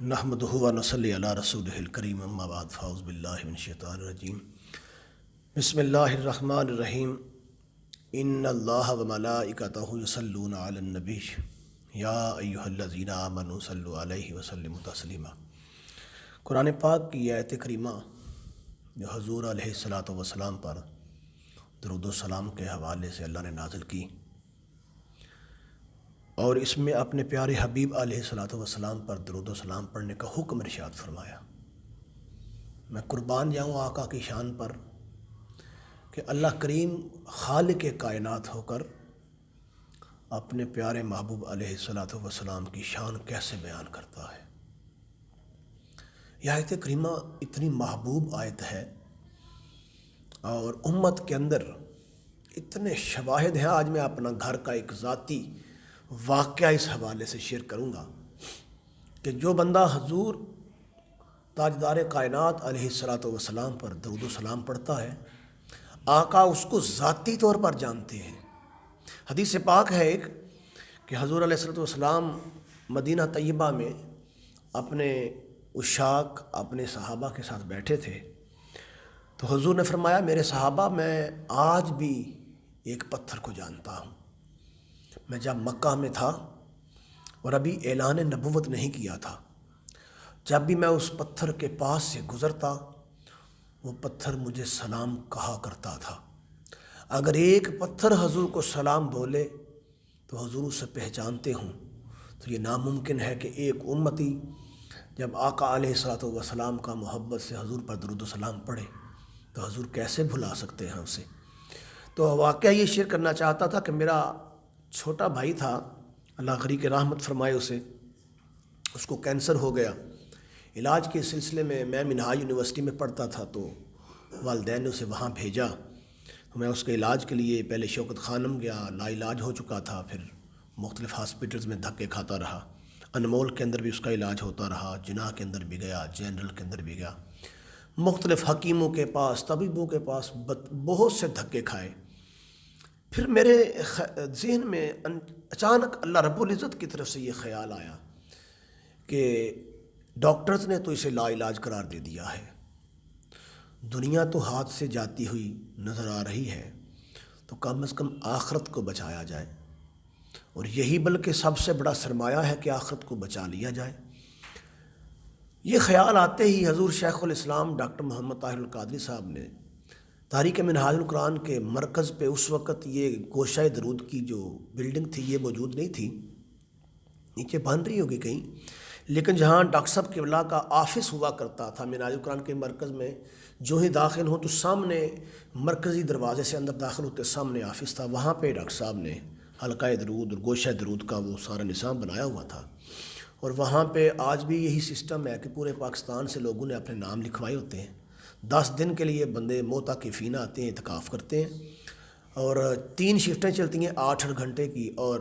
نحمدہ و نصلی علی رسولہ الکریم اما بعد فاعوذ باللہ من الشیطان الرجیم بسم اللہ الرحمن الرحیم ان اللہ و ملائکتہ یصلون علی النبی یا ایہا الذین آمنوا صلوا علیہ وسلموا تسلیما۔ قرآن پاک کی یہ آیت کریمہ جو حضور علیہ الصلوۃ والسلام پر درود و سلام کے حوالے سے اللہ نے نازل کی، اور اس میں اپنے پیارے حبیب علیہ الصلوۃ والسلام پر درود و سلام پڑھنے کا حکم ارشاد فرمایا۔ میں قربان جاؤں آقا کی شان پر کہ اللہ کریم خالق کائنات ہو کر اپنے پیارے محبوب علیہ الصلوۃ والسلام کی شان کیسے بیان کرتا ہے۔ یہ آیت کریمہ اتنی محبوب آیت ہے اور امت کے اندر اتنے شواہد ہیں۔ آج میں اپنا گھر کا ایک ذاتی واقعہ اس حوالے سے شیئر کروں گا کہ جو بندہ حضور تاجدار کائنات علیہ الصلوۃ والسلام پر درود و سلام پڑھتا ہے، آقا اس کو ذاتی طور پر جانتے ہیں۔ حدیث پاک ہے ایک کہ حضور علیہ الصلوۃ والسلام مدینہ طیبہ میں اپنے عشاق اپنے صحابہ کے ساتھ بیٹھے تھے، تو حضور نے فرمایا میرے صحابہ میں آج بھی ایک پتھر کو جانتا ہوں۔ میں جب مکہ میں تھا اور ابھی اعلان نبوت نہیں کیا تھا، جب بھی میں اس پتھر کے پاس سے گزرتا وہ پتھر مجھے سلام کہا کرتا تھا۔ اگر ایک پتھر حضور کو سلام بولے تو حضور اسے پہچانتے ہوں، تو یہ ناممکن ہے کہ ایک امتی جب آقا علیہ الصلوۃ والسلام کا محبت سے حضور پر درود و سلام پڑھے تو حضور کیسے بھلا سکتے ہیں اسے۔ تو واقعہ یہ شیئر کرنا چاہتا تھا کہ میرا چھوٹا بھائی تھا، اللہ غری کے رحمت فرمائے اسے، اس کو کینسر ہو گیا۔ علاج کے سلسلے میں منہاج یونیورسٹی میں پڑھتا تھا، تو والدین نے اسے وہاں بھیجا۔ میں اس کے علاج کے لیے پہلے شوکت خانم گیا، لا علاج ہو چکا تھا، پھر مختلف ہاسپٹلز میں دھکے کھاتا رہا۔ انمول کے اندر بھی اس کا علاج ہوتا رہا، جناح کے اندر بھی گیا، جنرل کے اندر بھی گیا، مختلف حکیموں کے پاس طبیبوں کے پاس بہت سے دھکے کھائے۔ پھر میرے ذہن میں اچانک اللہ رب العزت کی طرف سے یہ خیال آیا کہ ڈاکٹرز نے تو اسے لا علاج قرار دے دیا ہے، دنیا تو ہاتھ سے جاتی ہوئی نظر آ رہی ہے، تو کم از کم آخرت کو بچایا جائے، اور یہی بلکہ سب سے بڑا سرمایہ ہے کہ آخرت کو بچا لیا جائے۔ یہ خیال آتے ہی حضور شیخ الاسلام ڈاکٹر محمد طاہر القادری صاحب نے تحریک منہاج القرآن کے مرکز پہ، اس وقت یہ گوشہ درود کی جو بلڈنگ تھی یہ موجود نہیں تھی، نیچے بن رہی ہوگی کہیں، لیکن جہاں ڈاکٹر صاحب قبلہ کا آفس ہوا کرتا تھا منہاج القرآن کے مرکز میں، جو ہی داخل ہوں تو سامنے مرکزی دروازے سے اندر داخل ہوتے سامنے آفس تھا، وہاں پہ ڈاکٹر صاحب نے حلقہ درود اور گوشہ درود کا وہ سارا نظام بنایا ہوا تھا، اور وہاں پہ آج بھی یہی سسٹم ہے کہ پورے پاکستان سے لوگوں نے اپنے نام لکھوائے ہوتے ہیں۔ 10 دن کے لیے بندے معتکفین آتے ہیں، اعتکاف کرتے ہیں، اور 3 شفٹیں چلتی ہیں 8-8 گھنٹے کی، اور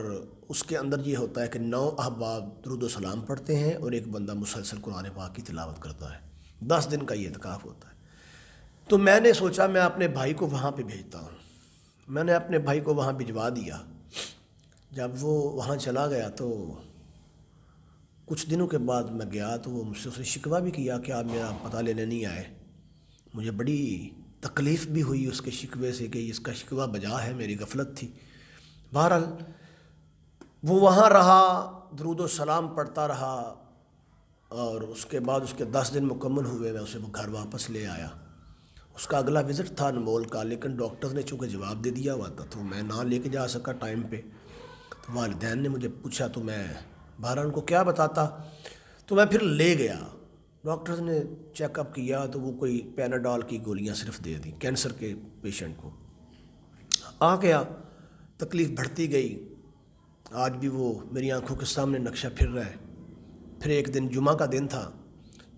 اس کے اندر یہ ہوتا ہے کہ 9 احباب درود و سلام پڑھتے ہیں اور ایک بندہ مسلسل قرآن پاک کی تلاوت کرتا ہے۔ 10 دن کا یہ اعتکاف ہوتا ہے۔ تو میں نے سوچا میں اپنے بھائی کو وہاں پہ بھیجتا ہوں۔ میں نے اپنے بھائی کو وہاں بھجوا دیا۔ جب وہ وہاں چلا گیا تو کچھ دنوں کے بعد میں گیا تو وہ مجھ سے اسے شکوہ بھی کیا کہ آپ میرا پتہ لینے نہیں آئے۔ مجھے بڑی تکلیف بھی ہوئی اس کے شکوے سے کہ اس کا شکوہ بجا ہے، میری غفلت تھی۔ بہرحال وہ وہاں رہا، درود و سلام پڑھتا رہا، اور اس کے بعد اس کے 10 دن مکمل ہوئے، میں اسے گھر واپس لے آیا۔ اس کا اگلا وزٹ تھا انمول کا، لیکن ڈاکٹر نے چونکہ جواب دے دیا ہوا تھا تو میں نہ لے کے جا سکا ٹائم پہ۔ تو والدین نے مجھے پوچھا تو میں بہرحال ان کو کیا بتاتا، تو میں پھر لے گیا۔ ڈاکٹرز نے چیک اپ کیا تو وہ کوئی پیناڈول کی گولیاں صرف دے دیں کینسر کے پیشنٹ کو۔ آ گیا، تکلیف بڑھتی گئی، آج بھی وہ میری آنکھوں کے سامنے نقشہ پھر رہا ہے۔ پھر ایک دن جمعہ کا دن تھا،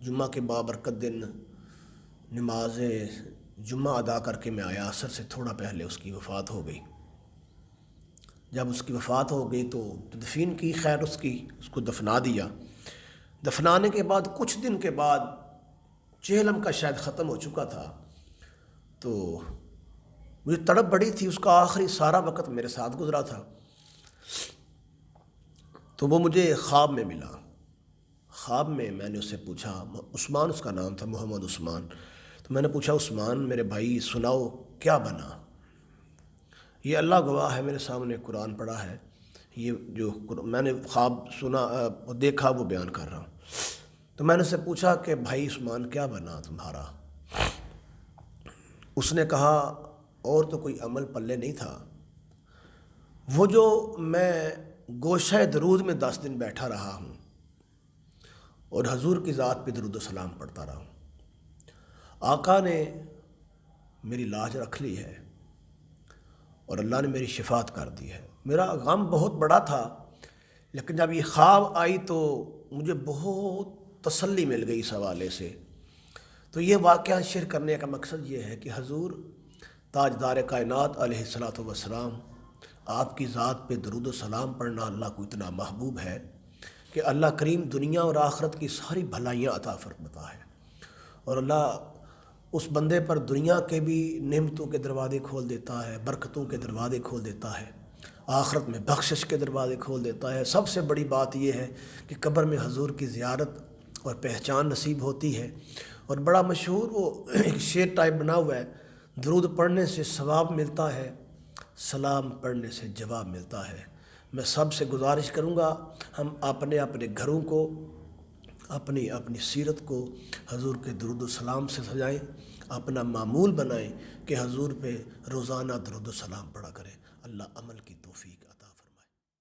جمعہ کے بابرکت دن نماز جمعہ ادا کر کے میں آیا، عصر سے تھوڑا پہلے اس کی وفات ہو گئی۔ جب اس کی وفات ہو گئی تو تدفین کی، خیر اس کو دفنا دیا۔ دفنانے کے بعد کچھ دن کے بعد چہلم کا شاید ختم ہو چکا تھا، تو مجھے تڑپ بڑی تھی، اس کا آخری سارا وقت میرے ساتھ گزرا تھا، تو وہ مجھے خواب میں ملا۔ خواب میں نے اس سے پوچھا، عثمان اس کا نام تھا، محمد عثمان، تو میں نے پوچھا عثمان میرے بھائی سناؤ کیا بنا؟ یہ اللہ گواہ ہے، میرے سامنے قرآن پڑھا ہے، یہ جو میں نے خواب سنا دیکھا وہ بیان کر رہا ہوں۔ تو میں نے اس سے پوچھا کہ بھائی عثمان کیا بنا تمہارا؟ اس نے کہا اور تو کوئی عمل پلے نہیں تھا، وہ جو میں گوشہ درود میں 10 دن بیٹھا رہا ہوں اور حضور کی ذات پہ درود و سلام پڑھتا رہا ہوں، آقا نے میری لاج رکھ لی ہے اور اللہ نے میری شفاعت کر دی ہے۔ میرا غم بہت بڑا تھا، لیکن جب یہ خواب آئی تو مجھے بہت تسلی مل گئی اس حوالے سے۔ تو یہ واقعہ شیئر کرنے کا مقصد یہ ہے کہ حضور تاجدار کائنات علیہ الصلوۃ والسلام، آپ کی ذات پہ درود و سلام پڑھنا اللہ کو اتنا محبوب ہے کہ اللہ کریم دنیا اور آخرت کی ساری بھلائیاں عطا فرماتا ہے، اور اللہ اس بندے پر دنیا کے بھی نعمتوں کے دروازے کھول دیتا ہے، برکتوں کے دروازے کھول دیتا ہے، آخرت میں بخشش کے دروازے کھول دیتا ہے۔ سب سے بڑی بات یہ ہے کہ قبر میں حضور کی زیارت اور پہچان نصیب ہوتی ہے۔ اور بڑا مشہور وہ ایک شعر ٹائپ بنا ہوا ہے، درود پڑھنے سے ثواب ملتا ہے، سلام پڑھنے سے جواب ملتا ہے۔ میں سب سے گزارش کروں گا ہم اپنے گھروں کو، اپنی سیرت کو حضور کے درود و سلام سے سجائیں، اپنا معمول بنائیں کہ حضور پہ روزانہ درود و سلام پڑھا کریں۔ اللہ عمل کی توفیق